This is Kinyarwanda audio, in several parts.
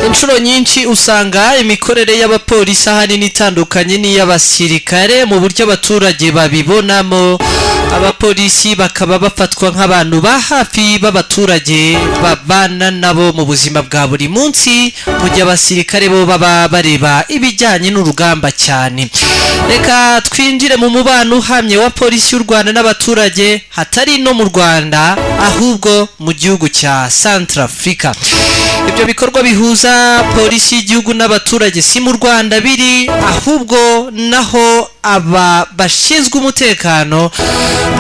inshuro nyinshi usanga imikorere y'abapolisi ahanini itandukanye n'iy'abasirikare mu buryo abaturage babibonamo. Abapolisi bakaba bafatwa nk'abantu ba hafi b'abaturage babana nabo mu buzima bwa buri munsi, mu gihe abasirikare bo baba bareba ibijyanye n'urugamba cyane. Reka twinjire mu mubano uhamye wa polisi y'u Rwanda n'abaturage, hatari no mu Rwanda ahubwo mu gihugu cya Centrafrica. Ibyo bikorwa bihuza polisi y'igihugu n'abaturage si mu Rwanda biri, ahubwo naho aba bashinzwe umutekano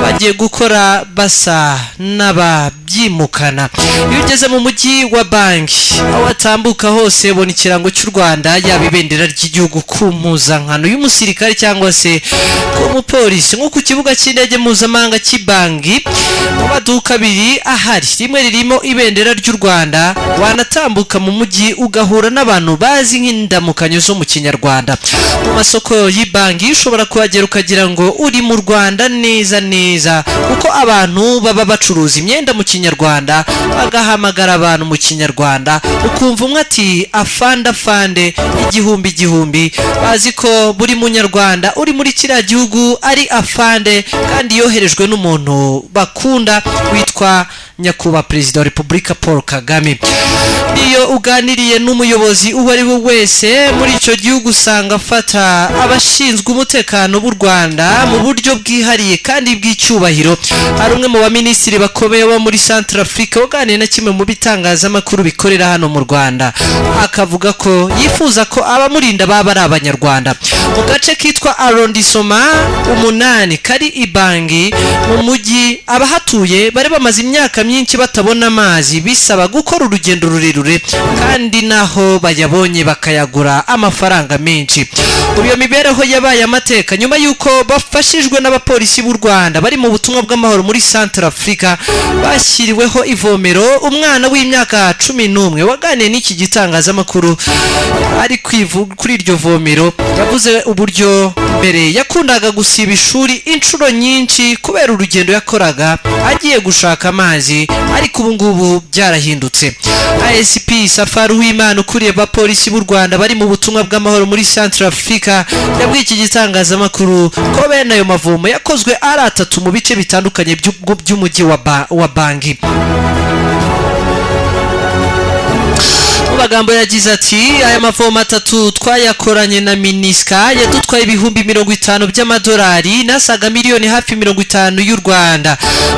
bagiye gukora basa n'ababyimukana. Iyo ugeze mu mujyi wa Bangi, aho watambuka hose ubona ikirango cy'u Rwanda, yaba ibendera ry'igihugu ku mpuzankano y'umusirikare cyangwa se ku mupolisi. Nko ku kibuga cy'indege mpuzamahanga cy'i Bangi, mu maduka abiri ahari, rimwe ririmo ibendera ry'u Rwanda, wanatambuka mu mujyi ugahura n'abantu bazi nk'indamukanyo zo mu Kinyarwanda. Mu masoko y'i Bangi ushobora kuhagera ukagira ngo uri mu Rwanda neza neza, kuko abantu baba bacuruza imyenda mu Kinyarwanda bagahamagara abantu mu Kinyarwanda, ukumva umwe ati afande afande, igihumbi igihumbi. Bazi ko buri munyarwanda uri muri kiriya gihugu ari afande, kandi yoherejwe n'umuntu bakunda witwa Nyakubahwa Perezida wa Repubulika Paul Kagame. Iyo uganiriye n'umuyobozi uwo ari we wese muri icyo gihugu, usanga afata abashinzwe umutekano b'u Rwanda mu buryo bwihariye kandi bw'icyubahiro. Hari umwe mu baminisitiri bakomeye bo muri Centrafrica waganiriye na kimwe mu bitangazamakuru bikorera hano mu Rwanda, akavuga ko yifuza ko abamurinda baba ari Abanyarwanda. Mu gace kitwa arrondissement 8 kari i Bangi mu mujyi, abahatuye bari bamaze imyaka myinshi batabona amazi, bisaba gukora urugendo rurerure, kandi naho bayabonye bakayagura amafaranga menshi. Iyo mibereho yabaye amateka nyuma y'uko bafashijwe n'abapolisi b'u Rwanda bari mu butumwa bw'amahoro muri Centrafrica, bashyiriweho ivomero. Umwana w'imyaka 11 waganiye n'iki gitangazamakuru ari kuri iryo vomero, yavuze uburyo mbere yakundaga gusiba ishuri inshuro nyinshi kubera urugendo yakoraga agiye gushaka amazi, ariko ubu ngubu byarahindutse. ASP Safari Uwimana ukuriye abapolisi b'u Rwanda bari mu butumwa bw'amahoro muri Centrafrica yabwiye iki gitangazamakuru ko bene ayo mavomo yakozwe ari 3 mu bice bitandukanye by'umujyi wa Bangi. Magambo yagize ati, aya mavomo 3 twayakoranye na Miniska yadutwaye ibihumbi 50 by'amadolari, nasaga miliyoni hafi 50 y'u Rwanda.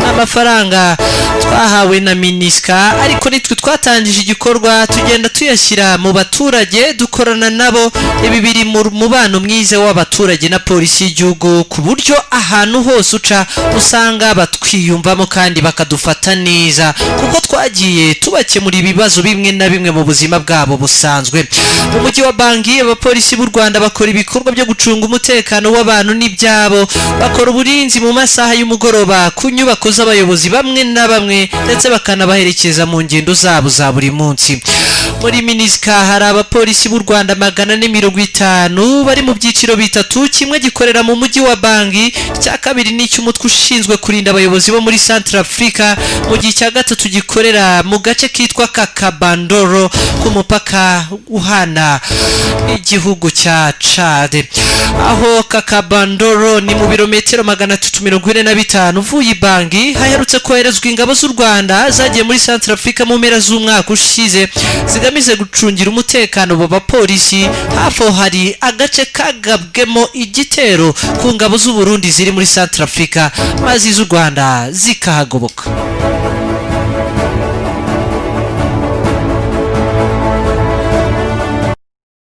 Amafaranga twahawe na Miniska, ariko nitwe twatangije igikorwa, tugenda tuyashyira mu baturage, dukorana nabo. Ibi biri mu mubano mwiza w'abaturage na polisi y'igihugu, ku buryo ahantu hose uca usanga batwiyumvamo kandi bakadufata neza, kuko twagiye tubakemura ibibazo bimwe na bimwe mu buzima bwabo busanzwe. Mu mujyi wa Bangi, abapolisi b'u Rwanda bakora ibikorwa byo gucunga umutekano w'abantu n'ibyabo, bakora uburinzi mu masaha y'umugoroba ku nyubako z'abayobozi bamwe na bamwe, ndetse bakanabaherekeza mu ngendo zabo za buri munsi. Muri Miniska hari abapolisi b'u Rwanda 450 bari mu byiciro bitatu, kimwe gikorera mu mujyi wa Bangi, cya kabiri ni cy'umutwe ushinzwe kurinda abayobozi bo muri Centrafrica, mu gihe cya gatatu gikorera mu gace kitwa Kakabandoro ku mupaka uhana igihugu cya Chad. Aho Kakabandoro ni mu birometero 345 uvuye i Bangi. Haherutse koherezwa ingabo z'u Rwanda zagiye muri Centrafrica mu mpera z'umwaka ushize, zigamije gucungira umutekano w'abapolisi. Hafi hari agace kagabwemo igitero ku ngabo z'u Burundi ziri muri Centrafrica, maze iz'u Rwanda zikahagoboka.